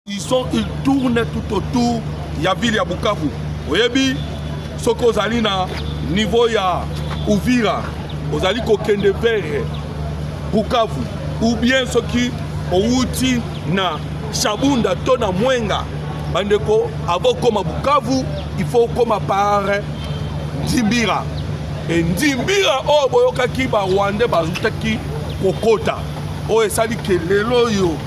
Ils tournent tout autour de la ville de Bukavu. Vous voyez, ce que vous allez na niveau ya Uvira, vous allez kokende vers Bukavu, ou bien ce qui outi na Shabunda, tona Mwenga, bandeko, avant comme Bukavu, il faut comme par Ndimbira. Et Ndimbira, oh, boyoka ki ba Rwanda bazuta ki kokota. Oh, et ça dit que les loyaux.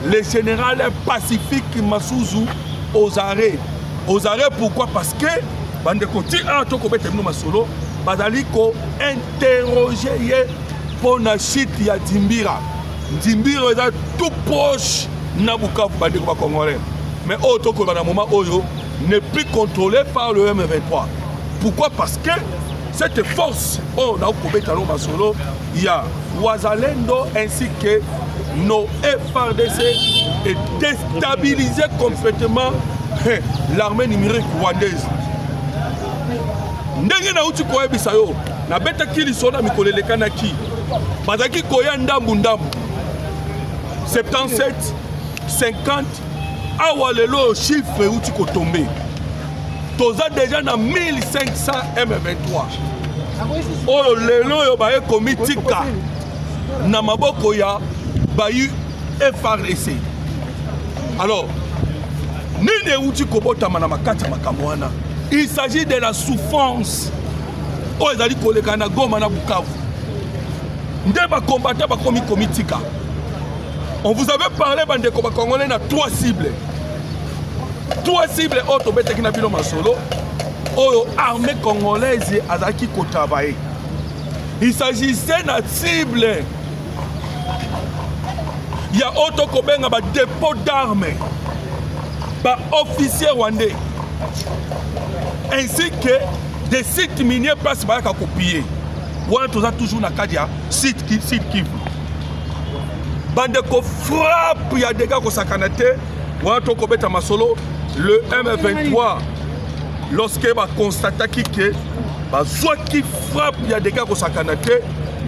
Le général Pacifique Masuzu aux arrêts. Aux arrêts, pourquoi? Parce que bandeko ti a to ko betemno masolo bazali ko interroger pour na chute ya Ndimbira. Ndimbira est tout proche na Bukavu bandeko ba congolais. Mais auto ko na moment oyo n'est plus contrôlé par le M23. Pourquoi? Parce que cette force oh na ko betano masolo il y a Wazalendo ainsi que nos FARDC et déstabiliser complètement l'armée numérique rwandaise. Ndenge na uti koye bisayo na beta kili sona mikolele kanaki bazaki koya ndambu ndambu 77 50 awa lelo chiffre uti ko tomber toza déjà na 1500 M23 oyo lelo yo baye komitika na maboko ya bayu FARDC. Alors, il s'agit de la souffrance. On vous avait parlé de Congolais na 3 cibles. 3 cibles armée congolaise azaki ko travailler. Il s'agissait de cible. Il y a autre kobenga ba dépôt d'armes, ba officiers rwandais, ainsi que des sites miniers place ba ka copier. Voilà tout ça toujours na kadia site Kivu. Bande ko frappe ya dégâts ko sakanate. Voilà to kobeta masolo le M23 lorsque ba constate que ba soit qui frappe ya dégâts ko sakanate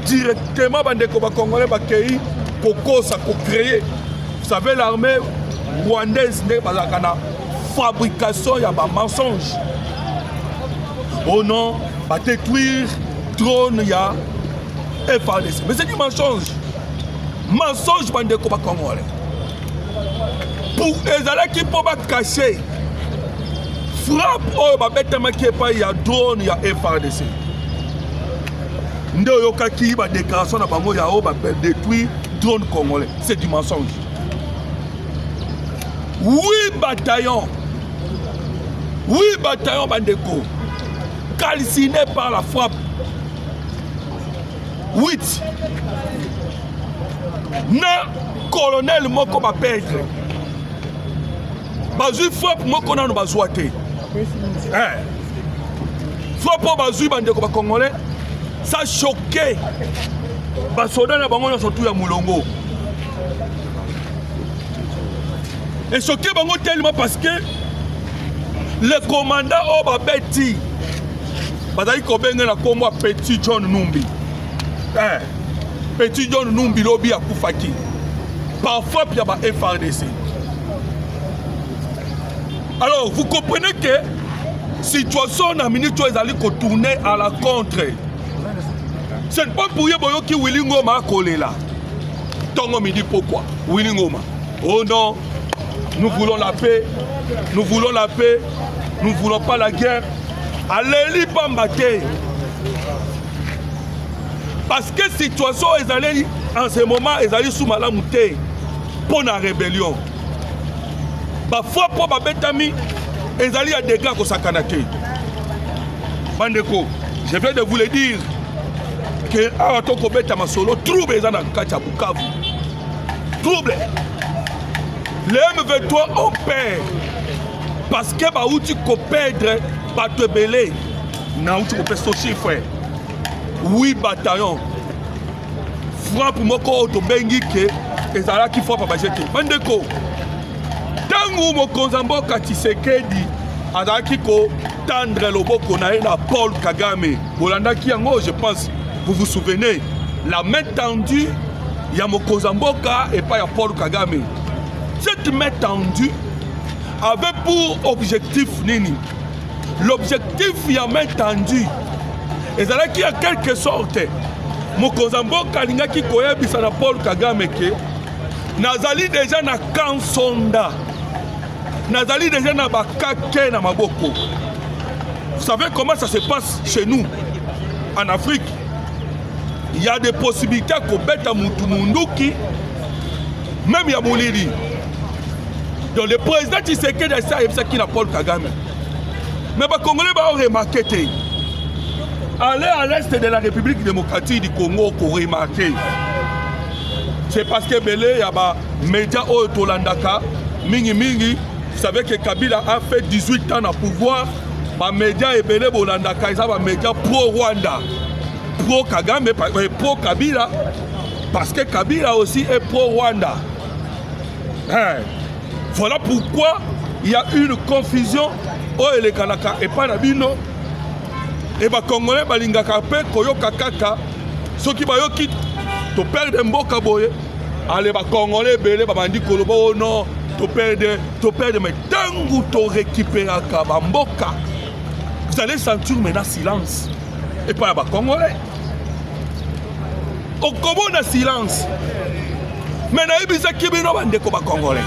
directement bande ko ba congolais ba kei Coco, ça a créé. Vous savez, l'armée rwandaise n'est pas la fabrication, il y a un mensonge. Oh non, va détruire drone, il y a FARDC. Mais c'est du mensonge. Mensonge, bande de congolais. Pour les qui peuvent cacher, frappe, oh, il y a drone, il y a FARDC. Nde yokaki ba déclaration na bango ya o ba détruire drone congolais, c'est du mensonge. 8 bataillons bandeko calcinés par la frappe. 8 na colonel moko ba perdre. Bazui frappe moko na no bazwa te. Frappe bazui bandeko ba congolais. Ça a choqué. Les soldats sont surtout à Moulongo. Et choqué tellement parce que le commandant Obabeti, Petit John Numbi. Petit John Numbi Lobi à Koufaki. Parfois, il y a un FARDC. Alors, vous comprenez que la situation dans la minute où ils allaient tourner à la contre. Ce n'est pas pour eux qui Willy Ngoma a collé là. Tongo me dit pourquoi. Willy Ngoma. Oh non, nous voulons la paix. Nous voulons la paix. Nous ne voulons pas la guerre. Allez, pas m'attaquer. Parce que la situation, ils allaient, en ce moment, ils allaient sous Malamouté pour la rébellion. Parfois, pour ma bétami, ils allaient à des gars qui sont canatés. Bandeko, je viens de vous le dire. Que a to ko beta masolo trouble ezana kati ya Bukavu. Trouble. Le M23 on perd parce que ba uti ko perdre ba te belé na uti ko peso chiffre. 8 bataillons. Frappe moko to bengi ke ezala ki frappe ba jeté. Bandeko. Tangu mokonzamboka Tshisekedi azaki ko tendre loboko na na Paul Kagame. Bolanda ki yango je pense. Vous vous souvenez, la main tendue, il y a Mokozamboka et pas Paul Kagame. Cette cette main tendue avait pour objectif nini. L'objectif il y a main tendue. Et ça qui a quelque sorte Mokonzambo Kalinga qui koya bisana Paul Kagame ke nazali déjà na kansonda. Nazali déjà na bakake na maboko. Vous savez comment ça se passe chez nous en Afrique? Il y a des possibilités qu'on bête à Moutoumoundouki, même il y a Mouliri. Donc le président Tshisekedi est ça, il y a Paul Kagame. Mais les Congolais vont remarquer. Aller à l'est de la République démocratique du Congo pour remarquer. C'est parce que Belé, il y a des médias au Tolandaka, Mingi Mingi. Vous savez que Kabila a fait 18 ans à pouvoir. Les médias et Belé Bolandaka, ils ont des médias pro-Rwanda. Pro-Kagame, pro-Kabila, parce que Kabila aussi est pro-Rwanda. Hein. Voilà pourquoi il y a une confusion au Elekanaka et pas Nabino. Et les Congolais, les Koyoka Kaka, ceux qui ont perdu un beau caboye, les Congolais, les Bandi Kolobo, oh non, tu perds, mais tant que tu récupères Kabamboka, vous allez sentir maintenant silence. Et pas les Congolais. Au Congo, on a silence. Mais il y a des Congolais.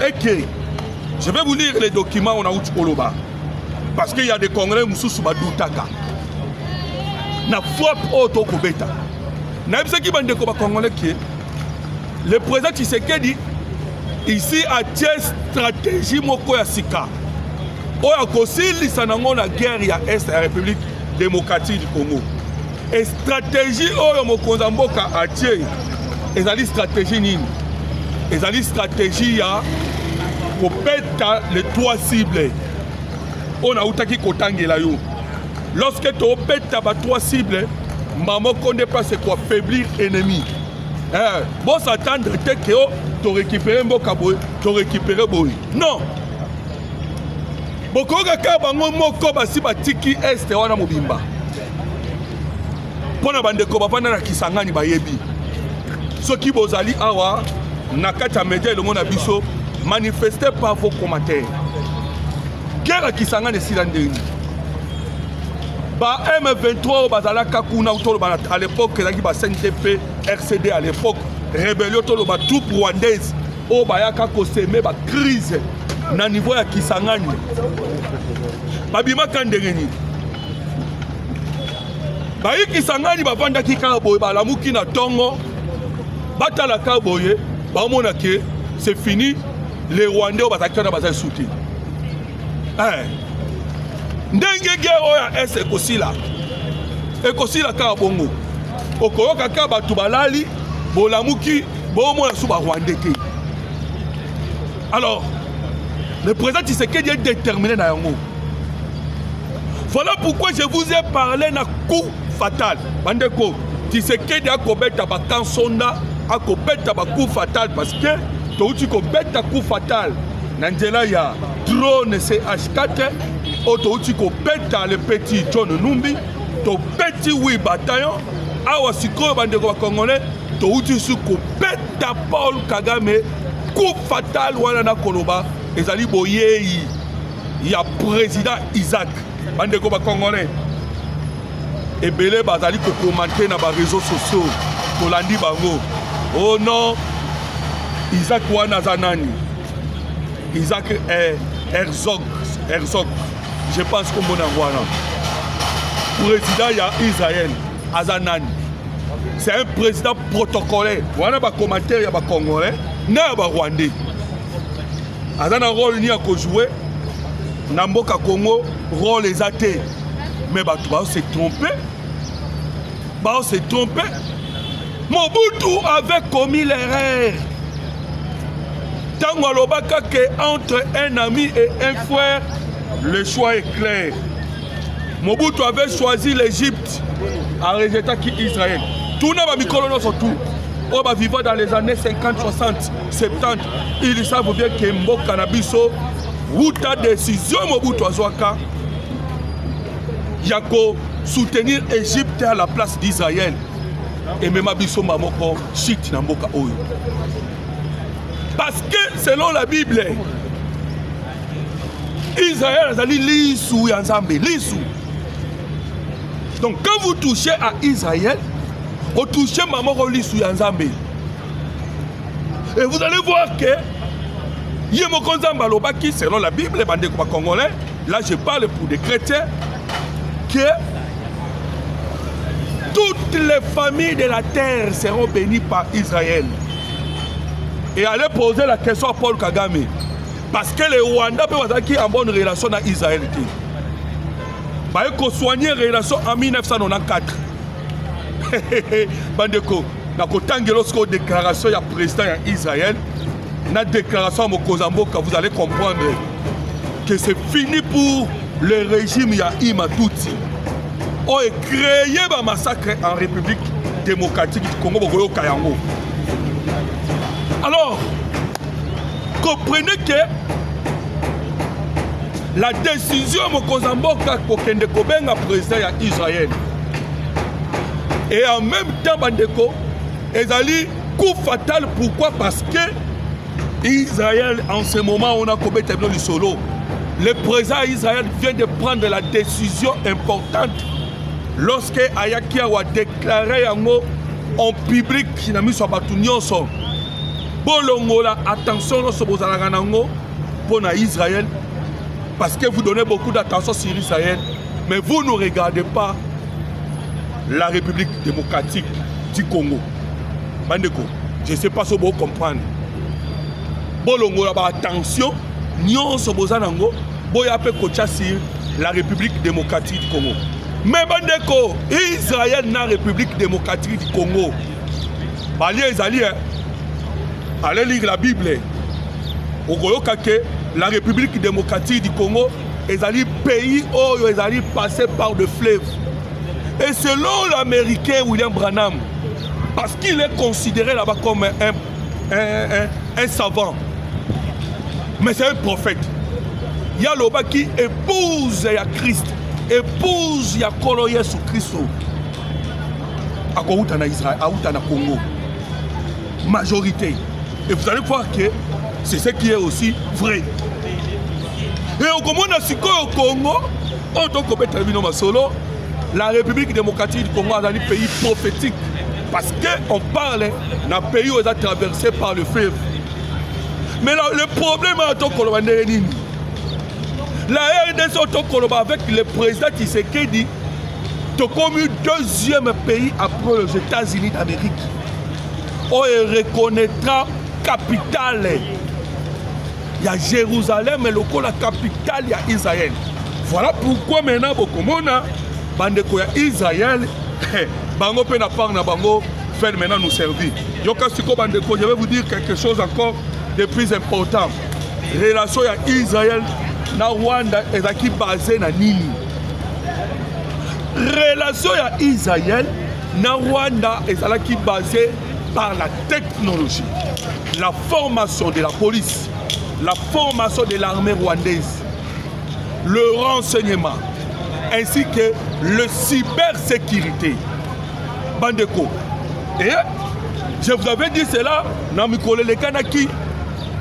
Et que je vais vous lire les documents on a eu Koloba. Parce qu'il y a des Congolais qui sont doutaka. Na frappe auto Kobeta. Na il y a des Congolais qui le président Tshisekedi ici a une stratégie moko ya sika. Oya kosili sanango na guerre ya Est de la République démocratique du Congo. Et stratégie oyo mokonza mboka atie ezali stratégie nini? Ezali stratégie ya kopeta les trois cibles. On a outaki kotangela yo. Lorsque tu opeta ba trois cibles, maman connaît pas c'est quoi faiblir ennemi. Bon s'attendre que tu récupérer mboka boy, tu récupérer boy. Non. Bokoka ka bango moko basi batiki est wana mobimba. Pona bandeko bafanda na Kisangani bayebi. Soki bozali awa nakata media le mona biso manifestez par vos commentaires. Guerre à Kisangani silandeni. Ba M23 bazala kakuna utolo à l'époque ezaki ba CNDP RCD à l'époque rébellion tolo ba troupe rwandaise o bayaka ko semer ba crise na niveau ya Kisangani. Babima kandengeni. Bayi Kisangani bavanda kika boye balamuki na tongo batala ka boye bamona ke c'est fini les Rwandais bazaki na bazali souti. Ndenge guerre ya S ekosila ka bongo okoyoka ka batu balali bolamuki bomona su ba Rwandais te. Alors le président Tshisekedi est déterminé dans yango. Voilà pourquoi je vous ai parlé d'un coup fatal. Bandeko, Tshisekedi a kobeta ba kansonda, a kobeta ba coup fatal parce que tu kobeta coup fatal. Nandela ya drone CH4, tu kobeta le petit John Numbi, to petit oui bataillon, awa siko bandeko congolais, tu su kobeta Paul Kagame, coup fatal wana na koloba, ezali boyeyi. Il y a président Isaac. Bandeko ba Congolais. Et belé bazali ko commenter na ba réseaux sociaux. Kolandi bango. Oh non. Isaac wana zanani. Isaac Herzog. Je pense que mon wana. Président ya Israël Azanani. C'est un président protocolaire. Wana ba commentaire ya ba Congolais, na ba Rwandais. Azana rôle ni a ko jouer. Namboka Congo, rôle les athées. Mais bah, tu vas se tromper. Bah, se tromper. Mobutu avait commis l'erreur. Tant Walobaka que entre un ami et un frère, le choix est clair. Mobutu avait choisi l'Égypte en rejetant Israël. Tout le monde surtout. On va vivre dans les années 50, 60, 70. Ils savent bien que Mboka Nabiso. Où ta décision Mobutu Azwaka Yako soutenir l'Égypte à la place d'Israël et même Abisso Mamoko shit na mboka oyo. Parce que selon la Bible, Israël a dit l'issou Yanzambe, l'issou. Donc quand vous touchez à Israël, vous touchez maman l'issou Yanzambe. Et vous allez voir que Yemokonzambalobaki, selon la Bible, les Congolais, là je parle pour des chrétiens, que toutes les familles de la terre seront bénies par Israël. Et allez poser la question à Paul Kagame. Parce que les Rwandais peuvent avoir en bonne relation avec Israël. Ils ont soigné la relation en 1994. Bandeko, lorsqu'on déclaration du président d'Israël, la déclaration à Mokozamboka, vous allez comprendre que c'est fini pour le régime Yaïma Tutsi. On a créé un massacre en République démocratique du Congo. Alors, comprenez que la décision de Mokozamboka pour qu'il y ait un président d'Israël. Et en même temps, Bandeko, ils ont dit coup fatal. Pourquoi? Parce que Israël, en ce moment, on a commis le solo. Le président d'Israël vient de prendre la décision importante lorsque Ayaki a déclaré en public qu'il a mis sur Batunion son. Bolongola, attention pour Israël, parce que vous donnez beaucoup d'attention sur Israël, mais vous ne regardez pas la République démocratique du Congo. Bandeko, je ne sais pas si vous comprenez. Bolongola, attention, nous sommes la République démocratique du Congo. Mais Bandeko, Israël n'a République démocratique du Congo. Allez lire la Bible. La République démocratique du Congo est un pays où ils allaient passer par le fleuve. Et selon l'Américain William Branham, parce qu'il est considéré là-bas comme un savant, mais c'est un prophète. Il y a l'Oba qui épouse Christ, épouse Yesu Christ. À Israël, à Congo. Majorité. Et vous allez voir que c'est ce qui est aussi vrai. Et au Congo, la République démocratique du Congo est un pays prophétique. Parce qu'on parle d'un pays où ils ont traversé par le fleuve. Mais là, le problème est la RDC avec le président Tshisekedi, c'est comme le deuxième pays après les États-Unis d'Amérique. On reconnaîtra capitale. Il y a Jérusalem, mais la capitale, il y a Israël. Voilà pourquoi maintenant, Bandeko Israël, Bango peut faire maintenant nous servir. Je vais vous dire quelque chose encore de plus important. Relation à Israël, na Rwanda, est basée na Nini. Relation à Israël, na Rwanda, est basée par la technologie, la formation de la police, la formation de l'armée rwandaise, le renseignement, ainsi que le cybersécurité. Bandeko. Et je vous avais dit cela dans le Kanaki,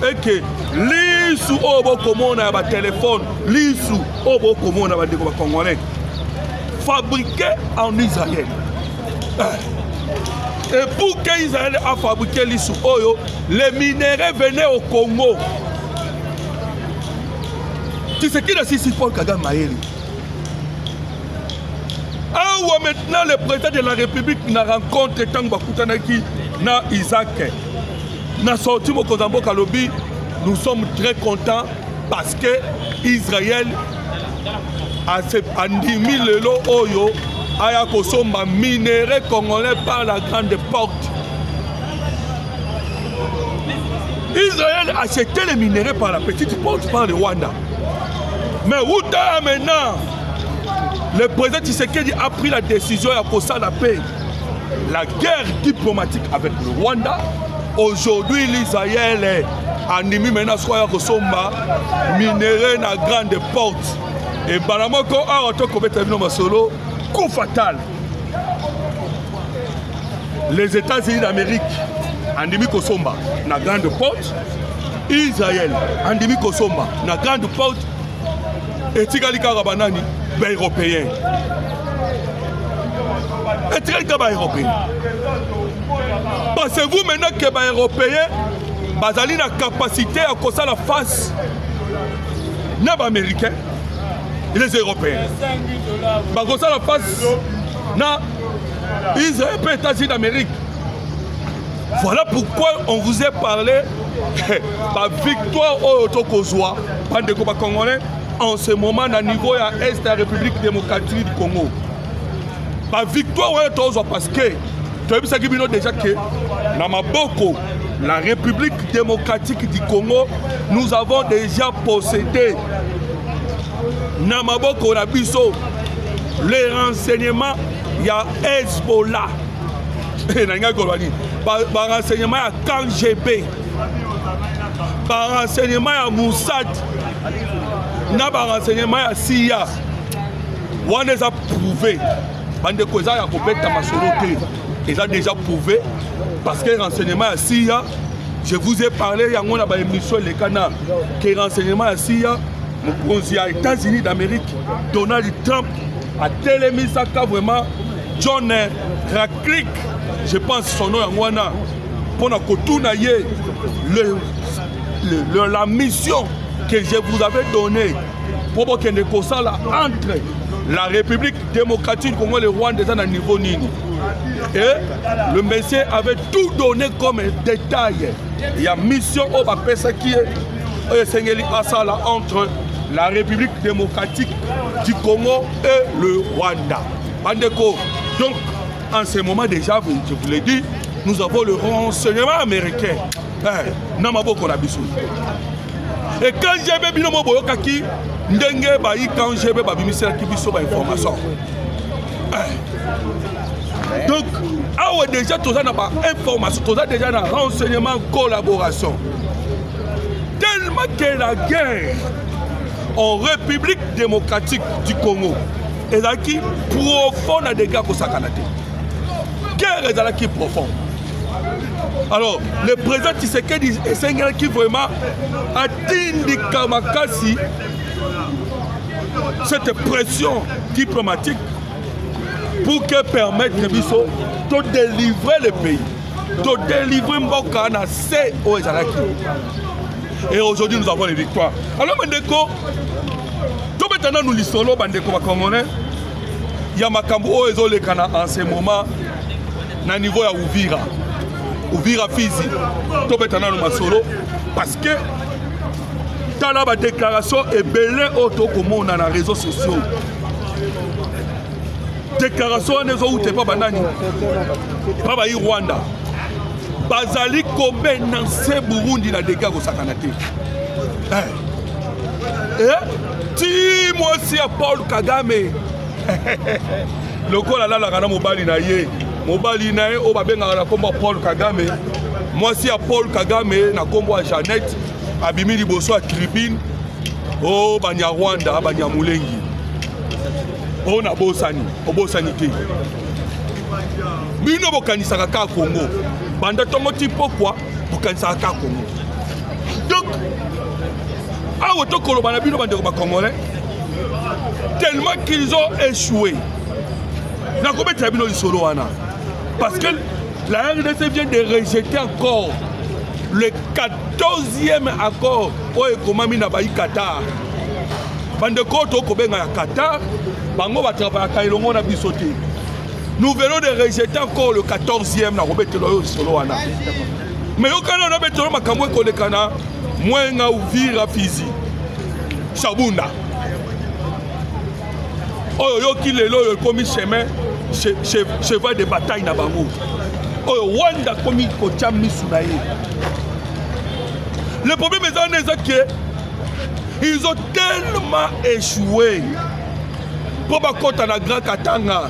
et que l'issou obo komona ya téléphone, l'issou obo komona ba ndeko ba congolais fabriqué en Israël. Et pour qu'Israël a fabriqué l'issou oyo, les minéraux venaient au Congo. Tu sais qui est ici Paul Kagame Maëli. Ah ouais, maintenant le président de la République n'a rencontré Tango Bakutanaki na Isaac. Na sorti Mokozambo Kalobi, nous sommes très contents parce que Israël a 10 000 lots oyo aya kosomba minéraux congolais par la grande porte. Israël a acheté les minéraux par la petite porte par le Rwanda. Mais où maintenant le président Tshisekedi a pris la décision à cause de la paix, la guerre diplomatique avec le Rwanda. Aujourd'hui, l'Israël est animé maintenant à Kosomba, minéraux à grande porte. Et Balamoko a un solo, coup fatal. Les États-Unis d'Amérique andimi kosomba na grande porte, Israël andimi kosomba na grande porte, etikali kaka banani ba européen. Etikali kaka ba européen. Pensez-vous maintenant que les Européens ont la capacité à causer la face des Américains et les Européens? Ils ont la face des États-Unis d'Amérique. Voilà pourquoi on vous a parlé de la victoire au Tokozwa Congolais en ce moment au niveau de l'Est de la République démocratique du Congo. La victoire au Tokozwa parce que déjà que dans Maboko, la République démocratique du Congo, nous avons déjà possédé dans Maboko, les renseignements, il y a Hezbollah, par renseignement, il y a KGB, par renseignement, il y a Mossad, par renseignement, il y a CIA. On les a prouvés. Ils ont déjà prouvé parce que renseignement à CIA, je vous ai parlé, il y a une émission le canard, que renseignement à CIA, aux États-Unis d'Amérique, Donald Trump a télémis ça vraiment John Ratcliffe, je pense son nom en Wana, pour la mission que je vous avais donnée pour que ne soit là entre la République démocratique du Congo et le Rwanda dans le niveau Nini. Et le monsieur avait tout donné comme détail. Il y a une mission au Bapesa qui est entre la République démocratique du Congo et le Rwanda. Donc, en ce moment déjà, je vous l'ai dit, nous avons le renseignement américain. Et quand j'ai vu le mot Boyokaki, quand j'ai vu information. Donc, déjà, tout ça n'a pas information, tout ça déjà dans renseignement, collaboration. Tellement que la guerre en République démocratique du Congo est qui profonde à des gars pour sa canadie. Guerre est qui profonde. Alors, le président Tshisekedi est un gars qui vraiment a dit Kamakasi cette pression diplomatique pour que permettre de délivrer le pays, de délivrer Mboka na C aux Ezalaki. Et aujourd'hui nous avons les victoires. Alors Bandeko, tout maintenant nous listons Bandeko Congolais, il y a Makambo Ezolekana en ce moment na niveau ya Uvira Fizi. Tout maintenant nous masolo parce que dans la déclaration est belé auto comme on a dans les réseaux sociaux. Déclaration des autres pas banani. Pas baï Rwanda. Bazali Kobe Nanse Burundi na dégâts au Sakanate. Si moi si à Paul Kagame. Le col là la gana mobali na ye. Mobali na ye o babenga na kombo Paul Kagame. Moi si à Paul Kagame na kombo a Jeannette abimi liboso a tribune. Oh banya Rwanda banya Mulengi. On a Bosani, Obosani te. Bino bokanisaka ka Congo. Banda tongo ti pourquoi bokanisaka ka Congo. Donc, awo to koloba na bino bande ko Congolais. Tellement qu'ils ont échoué. Na ko beta bino lisolo wana. Parce que la RDC vient de rejeter encore le 14e accord au Ekomami na Baï Qatar. Bande koto ko benga ya Qatar. Bango va travailler à na bisoté. Nous venons de rejeter encore le 14e na Robetelo solo wana. Mais au Canada na betelo makamwe ko lekana mwenga Uvira Fizi. Shabunda. Oyo yo ki lelo yo komi chemin cheval de bataille na bango. Oyo Wanda komi ko chammi sunaye. Le problème est que ils ont tellement échoué. Pour bakota na Grand Katanga.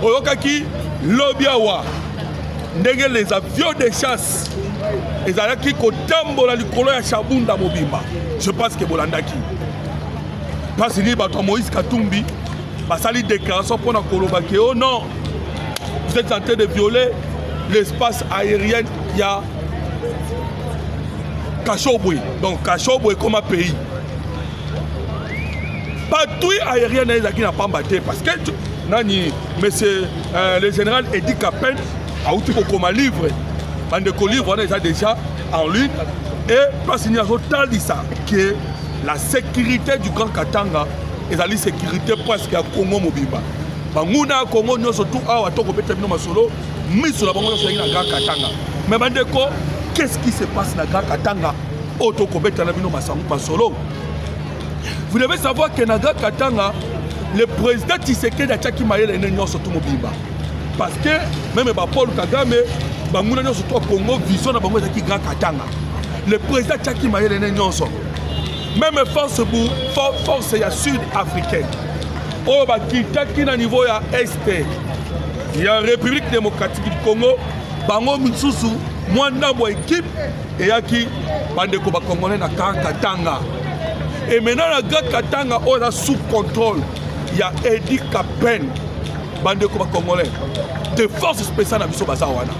Oyokaki lobiawa. Ndenge les avions de chasse. Les alaki kotambola likolo ya Shabunda mobimba. Je pense que bolandaki. Parce que bato Moïse Katumbi basali déclaration pour na kolobaki. Oh non. Vous êtes en train de violer l'espace aérien, il y a Kachobwe. Donc Kachobwe comme un pays. Patrouille aérienne qui n'a pas battu parce que le général Edi Kapen a outil comme un livre. Bande livre on est déjà en ligne et parce qu'il y a total dit ça que la sécurité du Grand Katanga est la sécurité presque à Congo Mobimba. Banguna Congo nous surtout à Watoko Betemino Masolo, mais sur la Bango sur la Grand Katanga. Mais bandeko, qu'est-ce qui se passe dans le Grand Katanga? Otoko Betemino Masolo. Vous devez savoir que dans le Grand Katanga, le président Tshisekedi a tchaki maye les nénions surtout Mobimba. Parce que même Paul Kagame, Banguna nous surtout Congo vision dans Bango qui Grand Katanga. Le président tchaki maye les nénions sont. Même force sud-africaine. Oh, bah, qui est au niveau de l'Est. Il y a la République démocratique du Congo. Bango Mitsusu, moi, dans équipe, et il y a qui bande Congolais dans Katanga. Et maintenant, la Grand Katanga, on a sous contrôle. Il y a Edi Kapen, bande Congolais, de forces spéciales à Bissobazawana.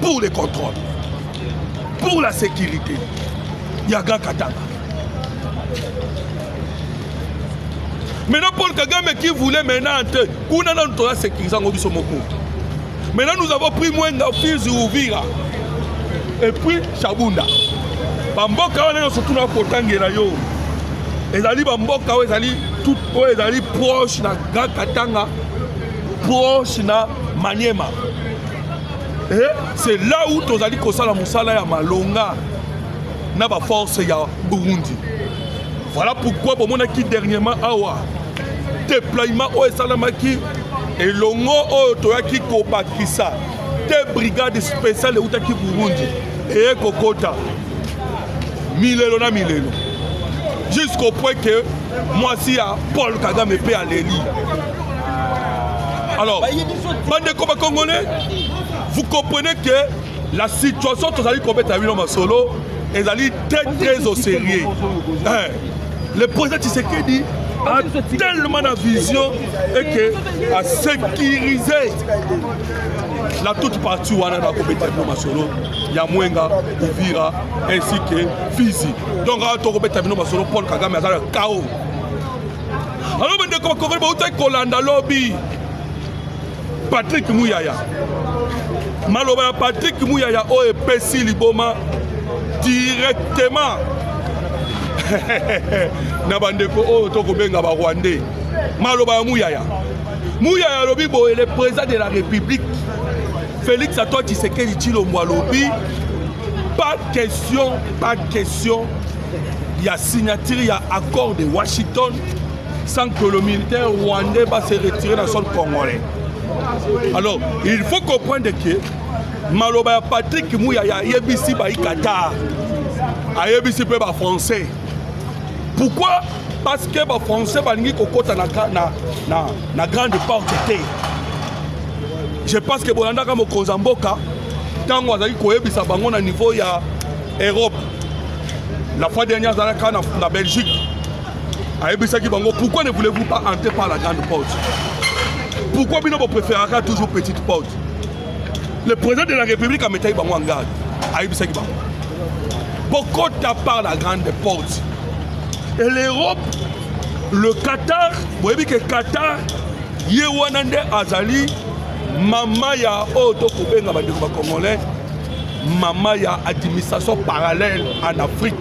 Pour les contrôles, pour la sécurité. Il y a Grand Katanga. Maintenant, Paul Kagame qui voulait maintenant entrer, maintenant nous avons pris moins d'office Ouvira et puis Chabunda. Bamboka on est surtout dans Kotangela yo. Ezali Bamboka ezali tout ezali proche na Grand Katanga, proche na Maniema. Et c'est là où tu as dit que ça la musala ya malonga na ba force ya Burundi. Voilà pourquoi pour mon qui dernièrement awa déploiement au Salamaki et longo au Toyaki Kobakisa des brigades spéciales ou taki Burundi et Kokota milelo na milelo jusqu'au point que moi si à Paul Kagame peut aller lire. Alors bande de Congolais, vous comprenez que la situation tozali commettre à Wiloma Solo est allée très au sérieux. Le président Tshisekedi a tellement de vision et que a sécurisé la toute partie où on a Masolo, Yamwenga, Ouvira ainsi que Fizi. Donc à Masolo, Paul Kagame a le chaos. Alors maintenant comme Kolanda lobby Patrick Mouyaya. Maloba Patrick Mouyaya o epesi liboma directement. Nabandeko o toko benga ba Rwandais. Maloba Mouyaya. Mouyaya lobi bo le président de la République Félix Antoine Tshisekedi Tshilombo lobi pas question. Il y a signature, il y a accord de Washington sans que le militaire rwandais va se retirer dans son congolais. Alors, il faut comprendre que Maloba Patrick Mouyaya yebisi ba Qatar. A yebisi pe ba français. Pourquoi? Parce que les Français balingi kokota na grande porte. Je pense que Bolanda comme Kozamboka, tant azali koyebisa bango na niveau ya Europe. La fois dernière dans la Belgique, a yebisa ki bango pourquoi ne voulez-vous pas entrer par la grande porte? Pourquoi vous préférez toujours petite porte? Le président de la République a mis bango en garde. A yebisa ki bango. Pourquoi tu par la grande porte? Et l'Europe, le Qatar, vous voyez que Qatar, Yewanande Azali, Mamaya Otokobenga Badouba Congolais, Mamaya administration parallèle en Afrique.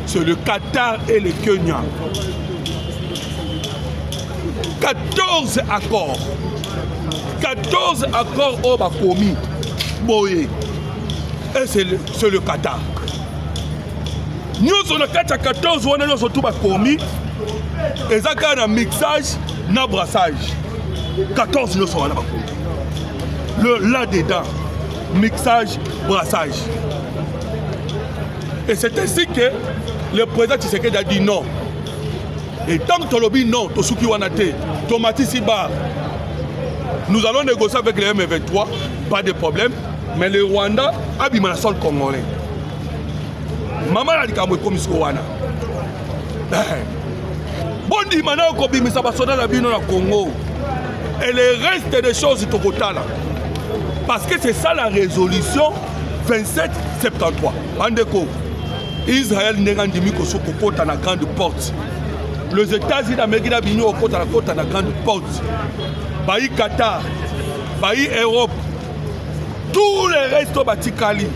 C'est le Qatar et le Kenya. 14 accords. 14 accords au Bakomi. Boye. Et c'est le Qatar. Nous sommes le 14 on est surtout commis et ça quand un mixage na brassage 14 nous sommes là le là dedans mixage brassage et c'est ainsi que le président Tshisekedi a dit non et tant que tu dis non Tosuki Wanate Tomati Siba nous allons négocier avec les M23 pas de problème mais le Rwanda a bimé la sol congolais. Maman a dit qu'il y a un wana. Bon dit maintenant qu'on bimisa basona la bino na Congo. Et le reste des choses au Kotala. Parce que c'est ça la résolution 2773. Bandeko, Israël n'est pas dimi ko soko kota na grande porte. Les États-Unis d'Amérique na bino kota na grande porte. Baï Qatar, Baï Europe, tous les restes batikali,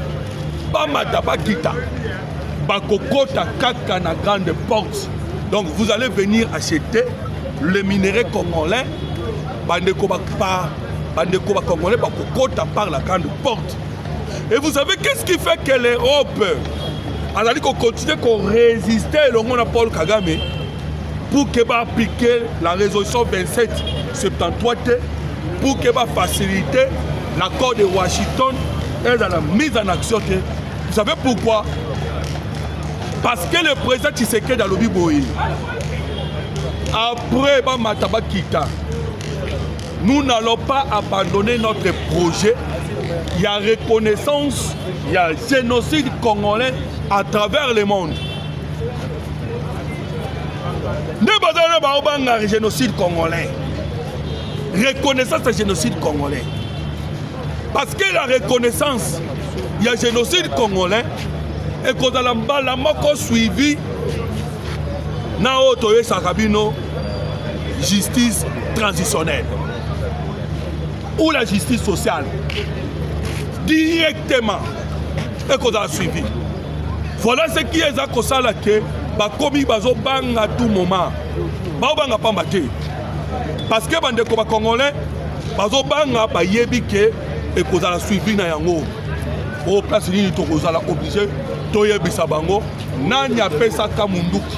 Bamata Bakita, Bakokota Kaka na grande porte. Donc vous allez venir acheter le minerai congolais, Bandeko Congolais, Bakokota par la grande porte. Et vous savez qu'est-ce qui fait que l'Europe a dit qu'on continue qu'on résistait le monde à Paul Kagame pour qu'il va appliquer la résolution 2773 pour qu'il va faciliter l'accord de Washington et dans la mise en action. Vous savez pourquoi? Parce que le président Tshisekedi a lobby boy. Après Mataba Kita, nous n'allons pas abandonner notre projet. Il y a reconnaissance, il y a génocide congolais à travers le monde. Ne pas de génocide congolais. Reconnaissance du génocide congolais. Parce que la reconnaissance, il y a génocide congolais et qu'on a la moko suivi na otoye sakabino justice transitionnelle ou la justice sociale. Directement et qu'on a suivi. Voilà ce qui est à cause là que bakomi bazo bang à tout moment. Baobanga pambate. Parce que bande ko ba congolais bazo banga ba yebi ke et qu'on a suivi na yango. Au place ni to ko la obligé to yebisa bango nani apesa ka munduki.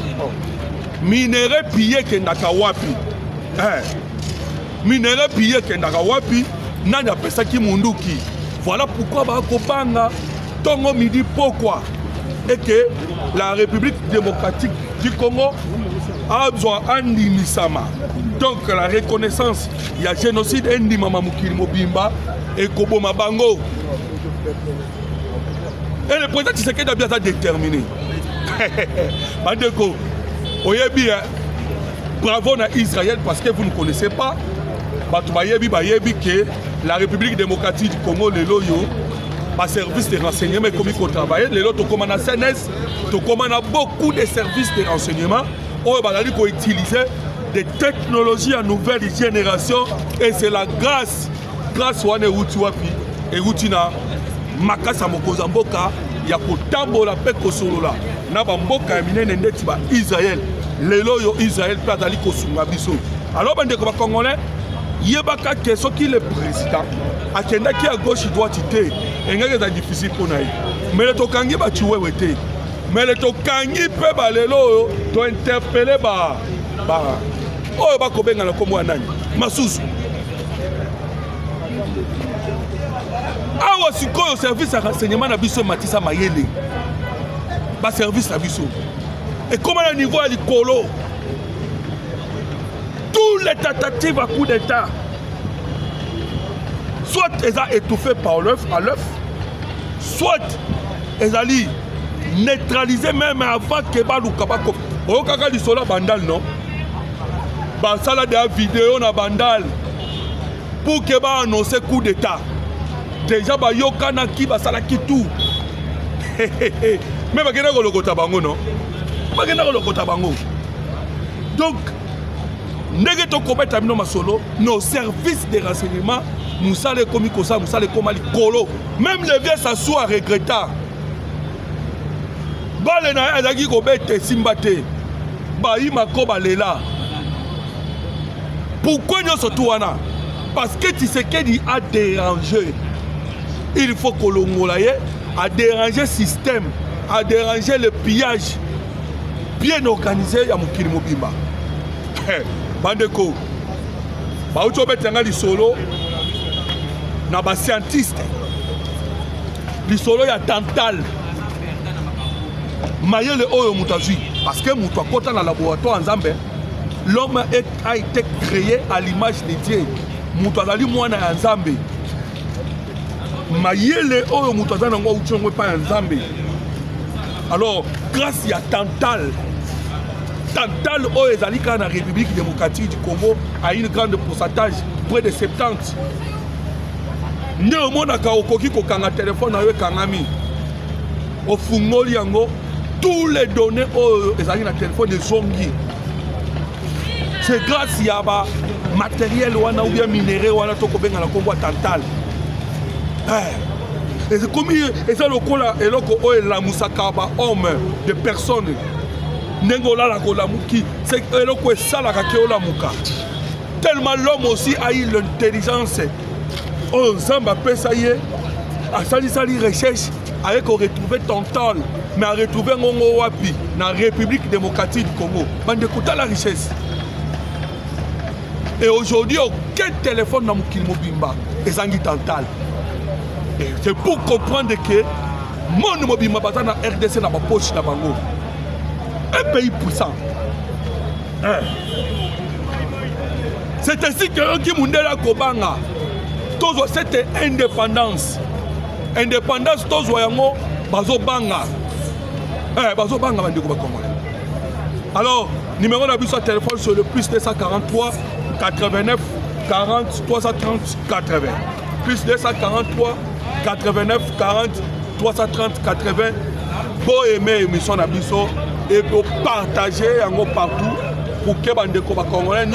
Minere pillé ke ndaka wapi. Minere pillé ke ndaka wapi nani apesa ki munduki. Voilà pourquoi Bakopanga, Tongo Midi, pourquoi? Et que la République démocratique du Congo a besoin d'Andimisama. Donc la reconnaissance, il y a génocide Ndimama Mukili Mobimba et Koboma Bango. Et le président Tshisekedi a bien déterminé. Bandeko, oyebi, bravo à Israël parce que vous ne connaissez pas. Bayebi que la République démocratique du Congo, le loyo, par service de renseignement, comme il faut travailler, les lots, comme on a CNS, comme on a beaucoup de services de renseignement, on va utiliser des technologies à nouvelle génération et c'est la grâce à Neutuapi et Rutina, Makasa Mokozamboka, Yakotambo la Pekosolola, Nabamboka et Minenendetiba, Israël, les loyo Israël, Platali Kosungabiso. Alors, on dit Congolais, Yebaka que ce qui est le président, à qui à gauche il doit quitter, et c'est difficile pour nous. Mais le Tokangi va tuer, mais le Tokangi peut balélo, doit interpeller oh ba kobenga na komo anani, masusu. Awa sikoyo service à renseignement na biso Matissa Mayele, ba service na biso. Et comment le niveau à l'icolo? Toutes les tentatives à coup d'État, soit elles ont étouffé par l'œuf à l'œuf, soit elles ont neutralisé même avant que Balou Kabako. Au cas du sola bandal, non? Basala de la vidéo na bandal pour que ba annonce coup d'État. Déjà, ba yokana ki basala ki tout. Mais ba kena ko lokota bango, non? Ba kena ko lokota bango. Donc, nos services de renseignement, nous allons comme ça, nous allons comme Colo. Même les vieux s'assoient regrettant. Balena azaki kobete simbate. Baïma kobalela. Pourquoi nous sommes wana? Parce que Tshisekedi a dérangé. Il faut que l'Ongolaye a dérangé le système, a dérangé le pillage bien organisé ya Mukili Mobimba. Bandeko, Baoucho Betanga Lisolo, na ba scientiste. Lisolo ya Tantal. Mayele Oyo Moutazi. Parce que Moutou a dans le laboratoire en Zambé, l'homme a été créé à l'image de Dieu. Moutou a dit moi en Zambé. Mayele Oyo Moutazi n'a pas en Zambé. Alors, grâce à Tantal, Tantal Oyo Zalika dans la République démocratique du Congo a une grande pourcentage, près de 70. nde omonaka okoki kokanga telefone na yo ekangami ofungoli yango tous les données ezali na telefone ezongi. C'est grâce à ba matériel wana ou bien minéré wana to kobenga na kombo tantal. Et c'est comme et ça lokola eloko o la musaka ba homme de personnes. Nengola la kolamuki c'est eloko esala ka ke olamuka. Tellement l'homme aussi a eu l'intelligence. Oh Zamba pesaye a sali recherche avec retrouver Tontal mais à retrouver ngongo wapi na République démocratique du Congo. Bande kota la richesse. Et aujourd'hui, aucun téléphone dans mon mobimba est en Tantal. Et c'est pour comprendre que mon mobimba est dans RDC dans ma poche dans Bango. Un pays puissant. C'est ainsi que qui Mundela Kobanga. Cette indépendance. Indépendance, tous voyons, Bazo Banga. Bazo Banga, alors, numéro de téléphone sur le plus 243 89 40 330 80. Plus 243 89 40 330 80. Pour aimer l'émission d'Abisso et pour partager partout pour que les Congolais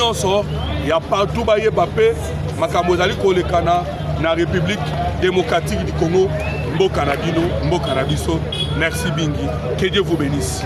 il y a partout baye Bappé, Makamozali Kolekana, na République démocratique du Congo, Mbo Kanabino, Mbo Kanabiso. Merci Bingi. Que Dieu vous bénisse.